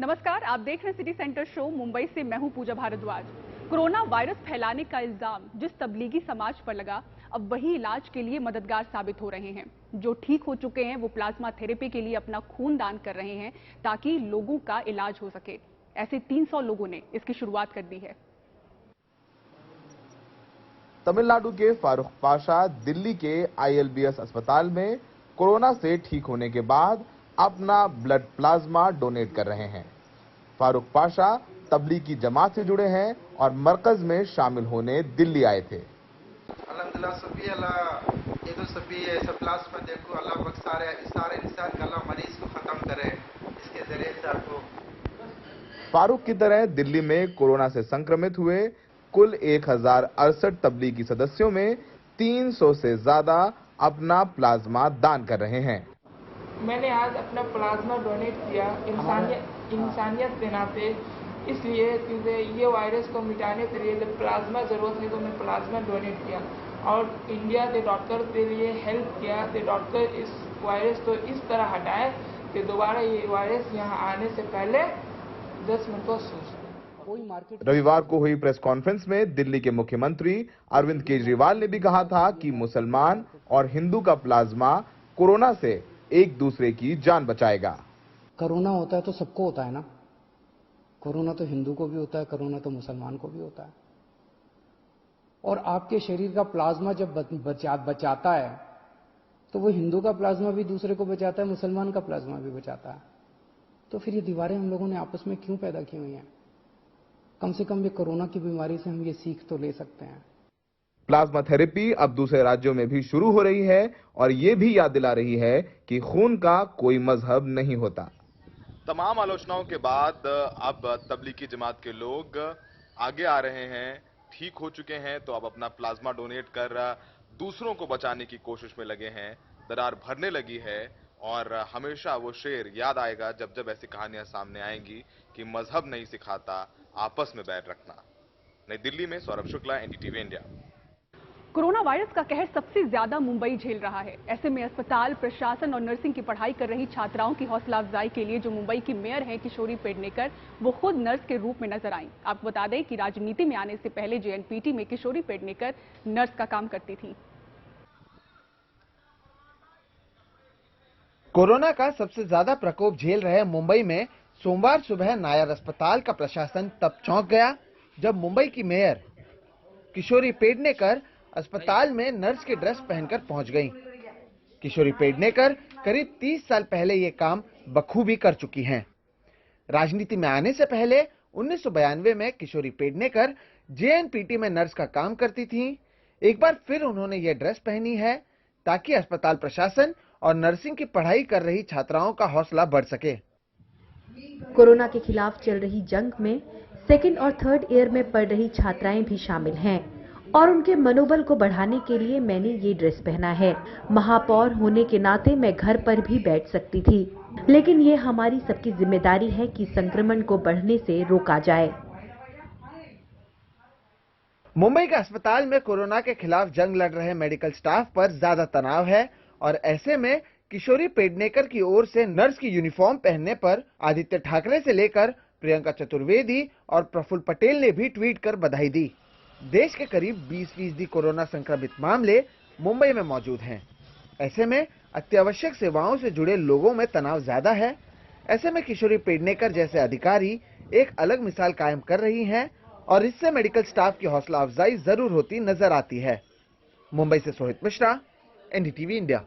नमस्कार, आप देख रहे हैं सिटी सेंटर शो। मुंबई से मैं हूं पूजा भारद्वाज। कोरोना वायरस फैलाने का इल्जाम जिस तबलीगी समाज पर लगा, अब वही इलाज के लिए मददगार साबित हो रहे हैं। जो ठीक हो चुके हैं वो प्लाज्मा थेरेपी के लिए अपना खून दान कर रहे हैं ताकि लोगों का इलाज हो सके। ऐसे 300 लोगों ने इसकी शुरुआत कर दी है। तमिलनाडु के फारूक पाशा दिल्ली के ILBS अस्पताल में कोरोना से ठीक होने के बाद अपना ब्लड प्लाज्मा डोनेट कर रहे हैं। फारूक पाशा तबलीगी जमात से जुड़े हैं और मरकज में शामिल होने दिल्ली आए थे। अल्हम्दुलिल्लाह सभी अल्लाह ये तो सभी ऐसा प्लाज्मा देखो अल्लाह बख्श सारे इंसान का अल्लाह मरीज को खत्म करे इसके जरिए से आपको। फारूक की तरह दिल्ली में कोरोना से संक्रमित हुए कुल 1068 तबलीगी सदस्यों में 300 से ज्यादा अपना प्लाज्मा दान कर रहे हैं। मैंने आज अपना प्लाज्मा डोनेट किया इंसानियत के नाते, इसलिए क्योंकि ये वायरस को मिटाने के लिए जब प्लाज्मा जरूरत है तो मैं प्लाज्मा डोनेट किया और इंडिया के डॉक्टर के लिए हेल्प किया कि डॉक्टर इस वायरस को इस तरह हटाए कि दोबारा ये वायरस यहाँ आने से पहले 10 मिनट को सोच। रविवार को हुई प्रेस कॉन्फ्रेंस में दिल्ली के मुख्यमंत्री अरविंद केजरीवाल ने भी कहा था कि मुसलमान और हिंदू का प्लाज्मा कोरोना से एक दूसरे की जान बचाएगा। कोरोना होता है तो सबको होता है ना, कोरोना तो हिंदू को भी होता है, कोरोना तो मुसलमान को भी होता है। और आपके शरीर का प्लाज्मा जब बचाता है तो वो हिंदू का प्लाज्मा भी दूसरे को बचाता है, मुसलमान का प्लाज्मा भी बचाता है। तो फिर ये दीवारें हम लोगों ने आपस में क्यों पैदा की हुई हैं? कम से कम ये कोरोना की बीमारी से हम ये सीख तो ले सकते हैं। प्लाज्मा थेरेपी अब दूसरे राज्यों में भी शुरू हो रही है और ये भी याद दिला रही है कि खून का कोई मजहब नहीं होता। तमाम आलोचनाओं के बाद अब तबलीगी जमात के लोग आगे आ रहे हैं, ठीक हो चुके हैं तो अब अपना प्लाज्मा डोनेट कर दूसरों को बचाने की कोशिश में लगे हैं। दरार भरने लगी है और हमेशा वो शेर याद आएगा जब जब ऐसी कहानियां सामने आएंगी कि मजहब नहीं सिखाता आपस में बैर रखना। नई दिल्ली में Saurabh Shukla, NDTV India. Corona virus का कहर सबसे ज्यादा मुंबई झेल रहा है। ऐसे में अस्पताल प्रशासन और नर्सिंग की पढ़ाई कर रही छात्राओं की हौसला अफजाई के लिए जो मुंबई की मेयर हैं किशोरी पेडनेकर, वो खुद नर्स के रूप में नजर आईं। आपको बता दें कि राजनीति में आने से पहले JNPT में किशोरी पेडनेकर नर्स का काम करती थी। कोरोना का सबसे ज्यादा प्रकोप झेल रहे मुंबई में सोमवार सुबह नायर अस्पताल का प्रशासन तब चौंक गया जब मुंबई की मेयर किशोरी पेडनेकर अस्पताल में नर्स की ड्रेस पहनकर पहुंच गईं। किशोरी पेडनेकर करीब 30 साल पहले ये काम बखूबी कर चुकी हैं। राजनीति में आने से पहले 1992 में किशोरी पेडनेकर JNPT में नर्स का काम करती थीं। एक बार फिर उन्होंने ये ड्रेस पहनी है ताकि अस्पताल प्रशासन और नर्सिंग की पढ़ाई कर रही छात्राओं का हौसला बढ़ सके। कोरोना के खिलाफ चल रही जंग में सेकेंड और थर्ड ईयर में पढ़ रही छात्राएं भी शामिल हैं और उनके मनोबल को बढ़ाने के लिए मैंने ये ड्रेस पहना है। महापौर होने के नाते मैं घर पर भी बैठ सकती थी, लेकिन ये हमारी सबकी जिम्मेदारी है कि संक्रमण को बढ़ने से रोका जाए। मुंबई के अस्पताल में कोरोना के खिलाफ जंग लड़ रहे मेडिकल स्टाफ पर ज्यादा तनाव है और ऐसे में किशोरी पेडनेकर की ओर से नर्स की यूनिफॉर्म पहनने पर आदित्य ठाकरे से लेकर प्रियंका चतुर्वेदी और प्रफुल्ल पटेल ने भी ट्वीट कर बधाई दी। देश के करीब 20% कोरोना संक्रमित मामले मुंबई में मौजूद हैं। ऐसे में अत्यावश्यक सेवाओं से जुड़े लोगों में तनाव ज्यादा है। ऐसे में किशोरी पेडनेकर जैसे अधिकारी एक अलग मिसाल कायम कर रही हैं और इससे मेडिकल स्टाफ की हौसला अफजाई जरूर होती नजर आती है। मुंबई से सोहित मिश्रा, NDTV इंडिया।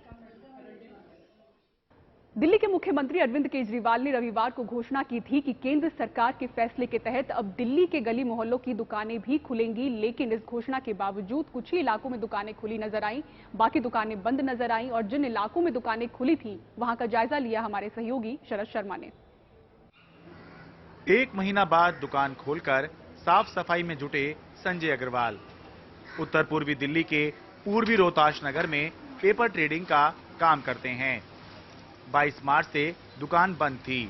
दिल्ली के मुख्यमंत्री अरविंद केजरीवाल ने रविवार को घोषणा की थी कि केंद्र सरकार के फैसले के तहत अब दिल्ली के गली मोहल्लों की दुकानें भी खुलेंगी, लेकिन इस घोषणा के बावजूद कुछ ही इलाकों में दुकानें खुली नजर आईं, बाकी दुकानें बंद नजर आईं। और जिन इलाकों में दुकानें खुली थीं, वहां का जायजा लिया हमारे सहयोगी शरद शर्मा ने। 1 महीना बाद दुकान खोलकर साफ सफाई में जुटे संजय अग्रवाल। उत्तर पूर्वी दिल्ली के पूर्वी रोहताश नगर में पेपर ट्रेडिंग का काम करते हैं। 22 मार्च से दुकान बंद थी।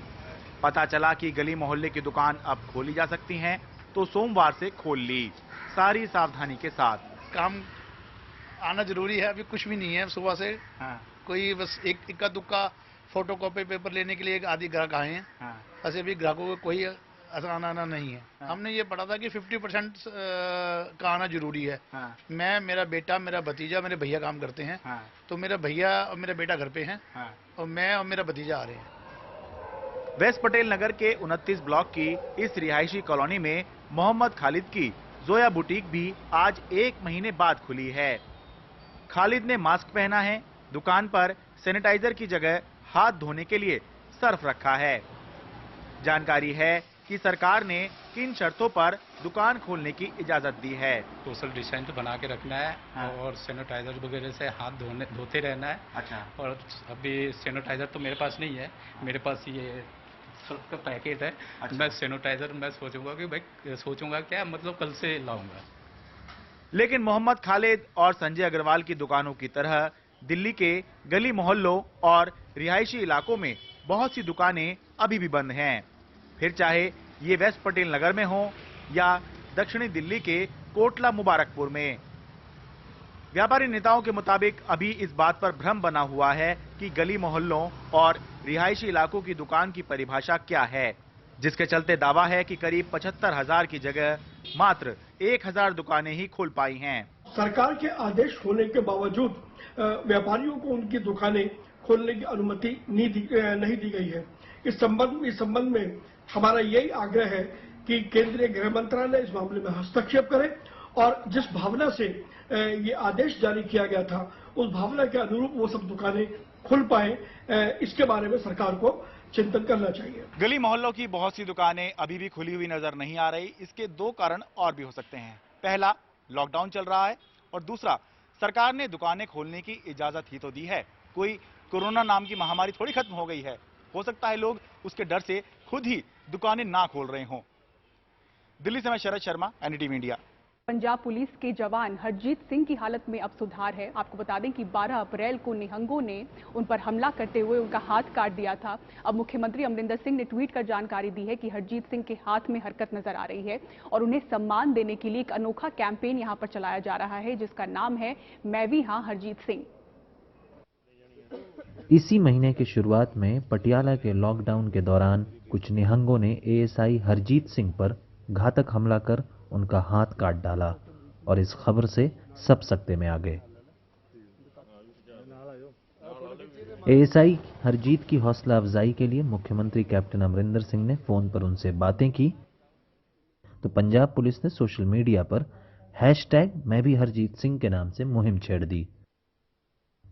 पता चला कि गली मोहल्ले की दुकान अब खोली जा सकती हैं, तो सोमवार से खोल ली, सारी सावधानी के साथ। काम आना जरूरी है, अभी कुछ भी नहीं है सुबह से। कोई बस एक इक्का दुक्का फोटोकॉपी पेपर लेने के लिए एक आदि ग्राहक आए हैं। ऐसे भी ग्राहकों को कोई आना नहीं है। हमने ये पढ़ा था कि 50% का आना जरूरी है। मैं, मेरा बेटा, मेरा भतीजा, मेरे भैया काम करते हैं। तो मेरा भैया और मेरा बेटा घर पे हैं और मैं और मेरा भतीजा आ रहे हैं। वेस्ट पटेल नगर के 29 ब्लॉक की इस रिहायशी कॉलोनी में मोहम्मद खालिद की जोया बुटीक भी आज 1 महीने बाद खुली है। खालिद ने मास्क पहना है। दुकान पर सैनिटाइजर की जगह हाथ धोने के लिए सर्फ रखा है। जानकारी है कि सरकार ने किन शर्तों पर दुकान खोलने की इजाजत दी है। सोशल डिस्टेंस बना के रखना है और सैनिटाइजर वगैरह से हाथ धोते रहना है। अच्छा। और अभी सैनिटाइजर तो मेरे पास नहीं है, मेरे पास ये सर्फ का पैकेट है। अच्छा। मैं सैनिटाइजर मैं सोचूंगा क्या मतलब कल से लाऊंगा। लेकिन मोहम्मद खालिद और संजय अग्रवाल की दुकानों की तरह दिल्ली के गली मोहल्लों और रिहायशी इलाकों में बहुत सी दुकानें अभी भी बंद हैं। फिर चाहे ये वेस्ट पटेल नगर में हो या दक्षिणी दिल्ली के कोटला मुबारकपुर में। व्यापारी नेताओं के मुताबिक अभी इस बात पर भ्रम बना हुआ है कि गली मोहल्लों और रिहायशी इलाकों की दुकान की परिभाषा क्या है, जिसके चलते दावा है कि करीब 75,000 की जगह मात्र 1,000 दुकानें ही खोल पाई हैं। सरकार के आदेश होने के बावजूद व्यापारियों को उनकी दुकानें खोलने की अनुमति नहीं दी गई है। इस संबंध में हमारा यही आग्रह है कि केंद्रीय गृह मंत्रालय इस मामले में हस्तक्षेप करे और जिस भावना से ये आदेश जारी किया गया था उस भावना के अनुरूप वो सब दुकानें खुल पाए, इसके बारे में सरकार को चिंतन करना चाहिए। गली मोहल्लों की बहुत सी दुकानें अभी भी खुली हुई नजर नहीं आ रही। इसके 2 कारण और भी हो सकते हैं। पहला, लॉकडाउन चल रहा है और दूसरा, सरकार ने दुकानें खोलने की इजाजत ही तो दी है। कोई कोरोना नाम की महामारी थोड़ी खत्म हो गई है। हो सकता है लोग उसके डर से खुद ही दुकानें ना खोल रहे हों। दिल्ली से मैं Sharad Sharma, NDTV India. Punjab police के जवान हरजीत सिंह की हालत में अब सुधार है। आपको बता दें कि 12 अप्रैल को निहंगों ने उन पर हमला करते हुए उनका हाथ काट दिया था। अब मुख्यमंत्री अमरिंदर सिंह ने ट्वीट कर जानकारी दी है कि हरजीत सिंह के हाथ में हरकत नजर आ रही है और उन्हें सम्मान देने के लिए एक अनोखा कैंपेन यहां पर चलाया जा रहा है, जिसका नाम है मैं भी हां हरजीत सिंह। इसी महीने की शुरुआत में पटियाला के लॉकडाउन के दौरान कुछ निहंगों ने एएसआई हरजीत सिंह पर घातक हमला कर उनका हाथ काट डाला और इस खबर से सब सकते में आ गए। एएसआई हरजीत की हौसला अफजाई के लिए मुख्यमंत्री कैप्टन अमरिंदर सिंह ने फोन पर उनसे बातें की तो पंजाब पुलिस ने सोशल मीडिया पर #मैं भी हरजीत सिंह के नाम से मुहिम छेड़ दी।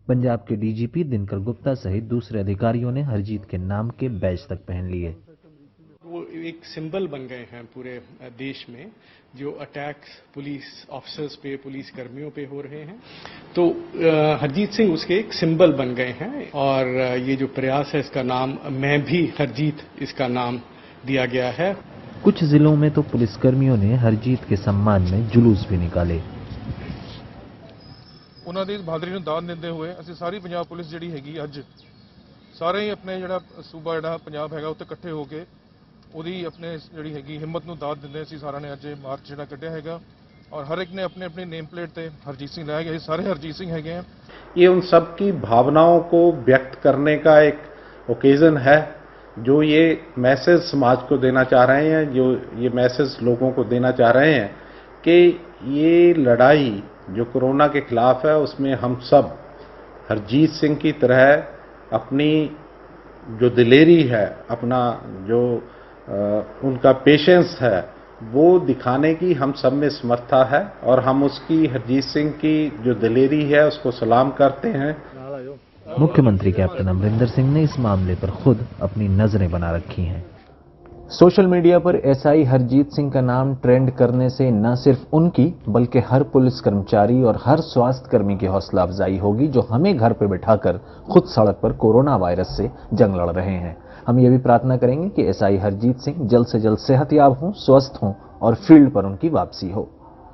पंजाब के डीजीपी दिनकर गुप्ता सहित दूसरे अधिकारियों ने हरजीत के नाम के बैज तक पहन लिए। वो एक सिंबल बन गए हैं पूरे देश में, जो अटैक्स पुलिस ऑफिसर्स पे, पुलिस कर्मियों पे हो रहे हैं। तो हरजीत सिंह उसके एक सिंबल बन गए हैं और ये जो प्रयास है इसका नाम मैं भी हरजीत इसका नाम दिया गया है। कुछ जिलों में तो पुलिसकर्मियों ने हरजीत के सम्मान में जुलूस भी निकाले। ਉਹਨਾਂ ਦੀ ਬਹਾਦਰੀ ਨੂੰ ਦਾਨ ਦਿੰਦੇ ਹੋਏ ਅਸੀਂ ਸਾਰੀ ਪੰਜਾਬ ਪੁਲਿਸ ਜਿਹੜੀ ਹੈਗੀ ਅੱਜ ਸਾਰੇ ਹੀ ਆਪਣੇ ਜਿਹੜਾ ਸੂਬਾ ਜਿਹੜਾ ਪੰਜਾਬ ਹੈਗਾ ਉੱਤੇ ਇਕੱਠੇ ਹੋ ਕੇ ਉਹਦੀ ਆਪਣੇ ਜਿਹੜੀ ਹੈਗੀ ਹਿੰਮਤ ਨੂੰ ਦਾਤ ਦਿੰਦੇ ਅਸੀਂ ਸਾਰਿਆਂ ਨੇ ਅੱਜ ਮਾਰਚ ਜਿਹੜਾ ਕੱਢਿਆ ਹੈਗਾ और हर एक ने अपने अपने नेम प्लेट पे हरजीत सिंह लाया गया। सारे हरजीत सिंह हैगे हैं। ये उन सब की भावनाओं को व्यक्त करने का एक ओकेजन है जो ये मैसेज समाज को देना चाह रहे हैं, जो ये मैसेज लोगों को देना चाह रहे हैं कि ये लड़ाई जो कोरोना के खिलाफ है उसमें हम सब हरजीत सिंह की तरह अपनी जो दिलेरी है, अपना जो उनका पेशेंस है वो दिखाने की हम सब में समर्था है और हम उसकी हरजीत सिंह की जो दिलेरी है उसको सलाम करते हैं। मुख्यमंत्री कैप्टन अमरिंदर सिंह ने इस मामले पर खुद अपनी नजरें बना रखी हैं। सोशल मीडिया पर एसआई हरजीत सिंह का नाम ट्रेंड करने से न सिर्फ उनकी बल्कि हर पुलिस कर्मचारी और हर स्वास्थ्य कर्मी की हौसला अफजाई होगी जो हमें घर पर बैठाकर खुद सड़क पर कोरोना वायरस से जंग लड़ रहे हैं। हम ये भी प्रार्थना करेंगे कि एसआई हरजीत सिंह जल्द से जल्द सेहतयाब हों, स्वस्थ हों और फील्ड पर उनकी वापसी हो।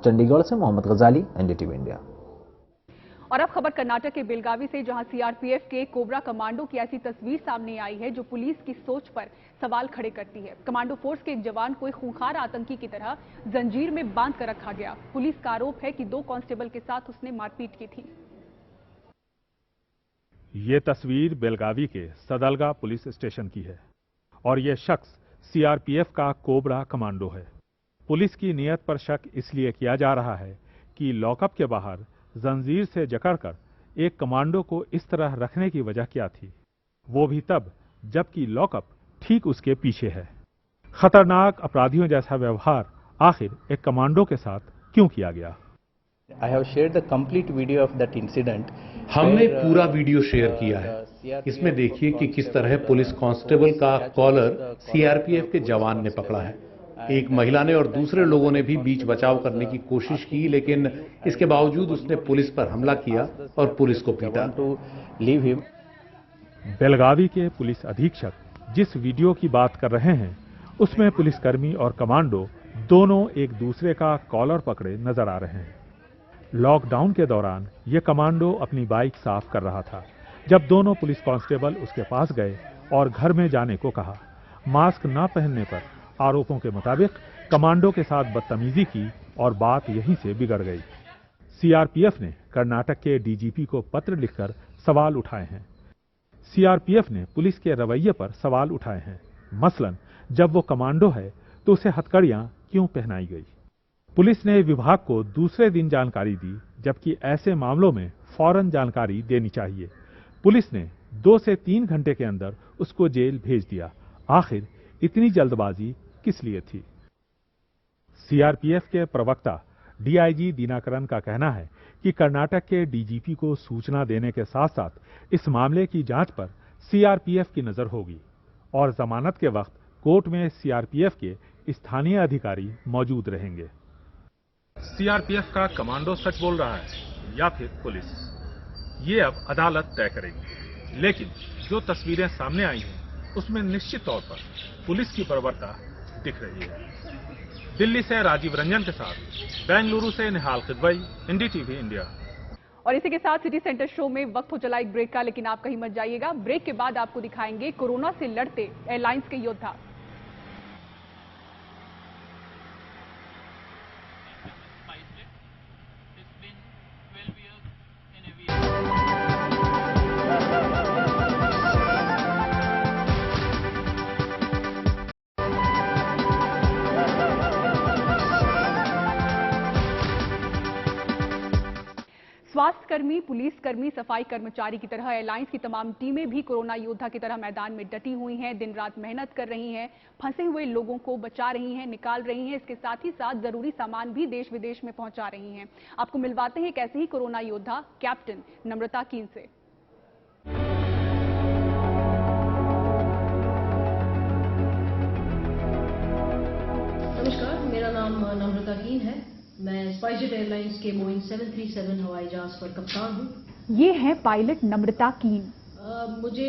चंडीगढ़ से मोहम्मद गजाली, एनडीटीवी इंडिया। और अब खबर कर्नाटक के बेलगावी से, जहां सीआरपीएफ के कोबरा कमांडो की ऐसी तस्वीर सामने आई है जो पुलिस की सोच पर सवाल खड़े करती है। कमांडो फोर्स के एक जवान को एक खूंखार आतंकी की तरह जंजीर में बांध कर रखा गया। पुलिस का आरोप है कि 2 कांस्टेबल के साथ उसने मारपीट की थी। ये तस्वीर बेलगावी के सदलगा पुलिस स्टेशन की है और यह शख्स सीआरपीएफ का कोबरा कमांडो है। पुलिस की नीयत पर शक इसलिए किया जा रहा है कि लॉकअप के बाहर जंजीर से जकड़कर एक कमांडो को इस तरह रखने की वजह क्या थी, वो भी तब जबकि लॉकअप ठीक उसके पीछे है। खतरनाक अपराधियों जैसा व्यवहार आखिर एक कमांडो के साथ क्यों किया गया? I have shared the complete video of that incident. हमने पूरा वीडियो शेयर किया है। इसमें देखिए कि किस तरह पुलिस कांस्टेबल का कॉलर सीआरपीएफ के जवान ने पकड़ा है। एक महिला ने और दूसरे लोगों ने भी बीच बचाव करने की कोशिश की, लेकिन इसके बावजूद उसने पुलिस पर हमला किया और पुलिस को पीटा। बेलगावी के पुलिस अधीक्षक जिस वीडियो की बात कर रहे हैं उसमें पुलिसकर्मी और कमांडो दोनों एक दूसरे का कॉलर पकड़े नजर आ रहे हैं। लॉकडाउन के दौरान ये कमांडो अपनी बाइक साफ कर रहा था जब दोनों पुलिस कांस्टेबल उसके पास गए और घर में जाने को कहा। मास्क न पहनने पर आरोपों के मुताबिक कमांडो के साथ बदतमीजी की और बात यहीं से बिगड़ गई। सीआरपीएफ ने कर्नाटक के डीजीपी को पत्र लिखकर सवाल उठाए हैं। सीआरपीएफ ने पुलिस के रवैये पर सवाल उठाए हैं। मसलन जब वो कमांडो है तो उसे हथकड़ियां क्यों पहनाई गई? पुलिस ने विभाग को दूसरे दिन जानकारी दी, जबकि ऐसे मामलों में फौरन जानकारी देनी चाहिए। पुलिस ने 2 से 3 घंटे के अंदर उसको जेल भेज दिया। आखिर इतनी जल्दबाजी किस लिए थी? सीआरपीएफ के प्रवक्ता डीआईजी दिनाकरन का कहना है कि कर्नाटक के डीजीपी को सूचना देने के साथ साथ इस मामले की जांच पर सीआरपीएफ की नजर होगी और जमानत के वक्त कोर्ट में सीआरपीएफ के स्थानीय अधिकारी मौजूद रहेंगे। सीआरपीएफ का कमांडो सच बोल रहा है या फिर पुलिस, ये अब अदालत तय करेगी। लेकिन जो तस्वीरें सामने आई हैं उसमें निश्चित तौर पर पुलिस की बर्बरता दिख रही है। दिल्ली से राजीव रंजन के साथ बेंगलुरु से निहाल खिदवई, एनडीटीवी इंडिया। और इसी के साथ सिटी सेंटर शो में वक्त हो चला एक ब्रेक का, लेकिन आप कहीं मत जाइएगा। ब्रेक के बाद आपको दिखाएंगे कोरोना से लड़ते एयरलाइंस के योद्धा। स्वास्थ्यकर्मी, पुलिसकर्मी, सफाई कर्मचारी की तरह एयरलाइंस की तमाम टीमें भी कोरोना योद्धा की तरह मैदान में डटी हुई हैं। दिन रात मेहनत कर रही हैं, फंसे हुए लोगों को बचा रही हैं, निकाल रही हैं। इसके साथ ही साथ जरूरी सामान भी देश विदेश में पहुंचा रही हैं। आपको मिलवाते हैं एक ऐसे ही कोरोना योद्धा कैप्टन नम्रता कीन से। नमस्कार, मेरा नाम नम्रता कीन है। मैं स्पाइसजेट एयरलाइंस के बोइंग 737 हवाई जहाज पर कप्तान हूँ। ये है पायलट नम्रता कीन। मुझे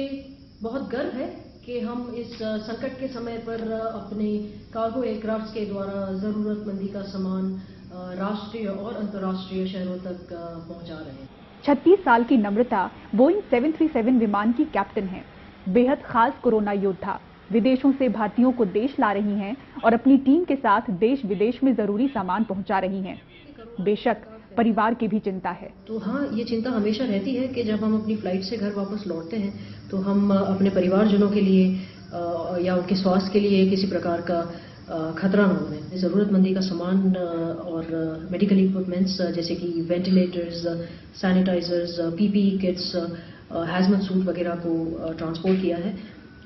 बहुत गर्व है कि हम इस संकट के समय पर अपने कार्गो एयरक्राफ्ट के द्वारा जरूरतमंदी का सामान राष्ट्रीय और अंतर्राष्ट्रीय शहरों तक पहुंचा रहे हैं। 36 साल की नम्रता बोइंग 737 विमान की कैप्टन है। बेहद खास कोरोना योद्धा विदेशों से भारतीयों को देश ला रही हैं और अपनी टीम के साथ देश विदेश में जरूरी सामान पहुंचा रही हैं। बेशक परिवार की भी चिंता है। तो हाँ, ये चिंता हमेशा रहती है कि जब हम अपनी फ्लाइट से घर वापस लौटते हैं तो हम अपने परिवारजनों के लिए या उनके स्वास्थ्य के लिए किसी प्रकार का खतरा न हो। जरूरतमंदी का सामान और मेडिकल इक्विपमेंट्स जैसे कि ventilators, sanitizers, PPE kits, hazmat suit वगैरह को ट्रांसपोर्ट किया है।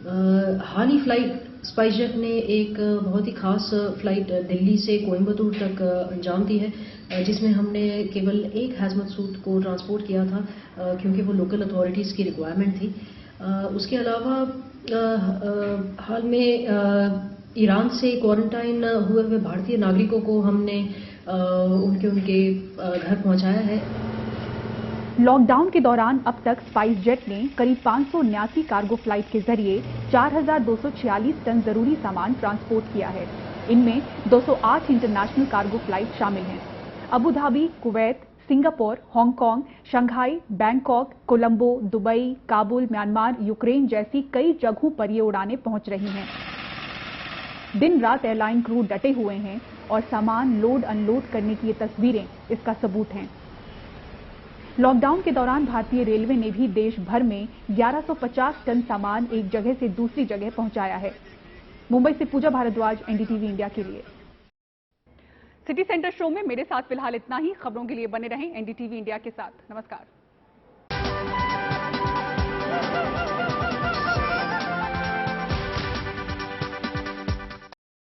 हाल ही फ्लाइट स्पाइसजेट ने एक बहुत ही खास फ्लाइट दिल्ली से कोयम्बतूर तक अंजाम दी है, जिसमें हमने केवल एक हैजमत सूट को ट्रांसपोर्ट किया था क्योंकि वो लोकल अथॉरिटीज़ की रिक्वायरमेंट थी। उसके अलावा हाल में ईरान से क्वारंटाइन हुए हुए भारतीय नागरिकों को हमने उनके घर पहुंचाया है। लॉकडाउन के दौरान अब तक स्पाइसजेट ने करीब 579 कार्गो फ्लाइट के जरिए 4246 टन जरूरी सामान ट्रांसपोर्ट किया है। इनमें 208 इंटरनेशनल कार्गो फ्लाइट शामिल हैं। Abu Dhabi, Kuwait, Singapore, Hong Kong, Shanghai, Bangkok, Colombo, Dubai, Kabul, Myanmar, Ukraine जैसी कई जगहों पर ये उड़ानें पहुंच रही हैं। दिन रात एयरलाइन क्रू डटे हुए हैं और सामान लोड अनलोड करने की ये तस्वीरें इसका सबूत हैं। लॉकडाउन के दौरान भारतीय रेलवे ने भी देश भर में 1150 टन सामान एक जगह से दूसरी जगह पहुंचाया है। मुंबई से पूजा भारद्वाज, एनडीटीवी इंडिया के लिए। सिटी सेंटर शो में मेरे साथ फिलहाल इतना ही। खबरों के लिए बने रहें एनडीटीवी इंडिया के साथ। नमस्कार।